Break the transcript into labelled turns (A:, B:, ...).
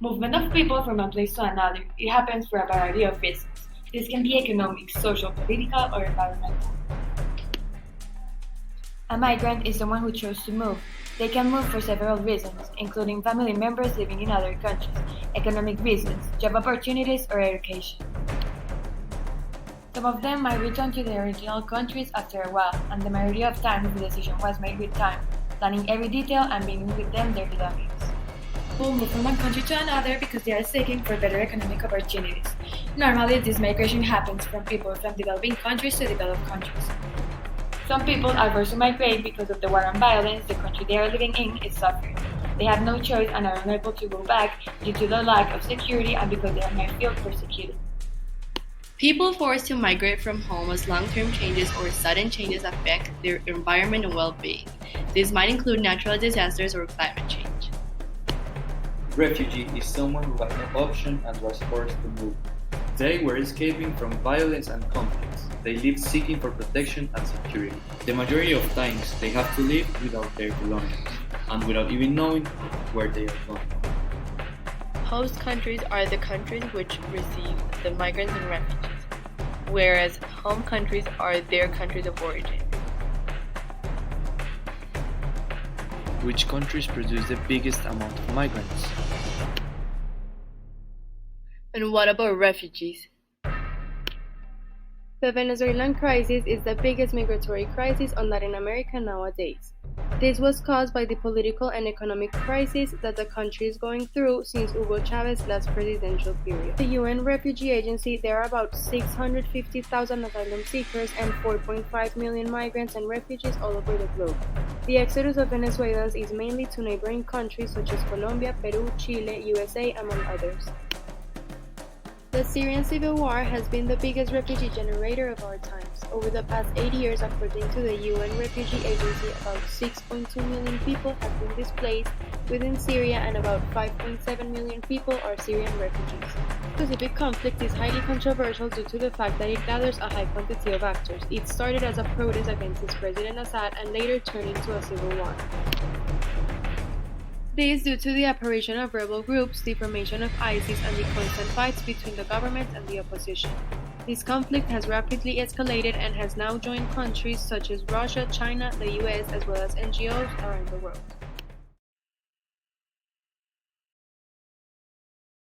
A: Movement of people from one place to another. It happens for a variety of reasons. This can be economic, social, political, or environmental. A migrant is someone who chose to move. They can move for several reasons, including family members living in other countries, economic reasons, job opportunities, or education. Some of them might return to their original countries after a while, and the majority of times the decision was made with time, planning every detail and bringing with them their belongings. People move from one country to another because they are seeking for better economic opportunities. Normally, this migration happens from people from developing countries to developed countries. Some people are forced to migrate because of the war and violence the country they are living in is suffering. They have no choice and are unable to go back due to the lack of security and because they might feel persecuted.
B: People forced to migrate from home as long-term changes or sudden changes affect their environment and well-being. This might include natural disasters or climate change.
C: Refugee is someone who had no option and was forced to move. They were escaping from violence and conflicts. They lived seeking for protection and security. The majority of times, they have to live without their belongings and without even knowing where they are going.
B: Host countries are the countries which receive the migrants and refugees, whereas home countries are their countries of origin.
D: Which countries produce the biggest amount of migrants?
B: And what about refugees?
E: The Venezuelan crisis is the biggest migratory crisis on Latin America nowadays. This was caused by the political and economic crisis that the country is going through since Hugo Chávez's last presidential period. The UN Refugee Agency, there are about 650,000 asylum seekers and 4.5 million migrants and refugees all over the globe. The exodus of Venezuelans is mainly to neighboring countries such as Colombia, Peru, Chile, USA, among others. The Syrian civil war has been the biggest refugee generator of our times. Over the past 8 years, according to the UN Refugee Agency, about 6.2 million people have been displaced within Syria and about 5.7 million people are Syrian refugees. The Pacific conflict is highly controversial due to the fact that it gathers a high quantity of actors. It started as a protest against its President Assad and later turned into a civil war. This due to the apparition of rebel groups, the formation of ISIS, and the constant fights between the government and the opposition. This conflict has rapidly escalated and has now joined countries such as Russia, China, the US, as well as NGOs around the world.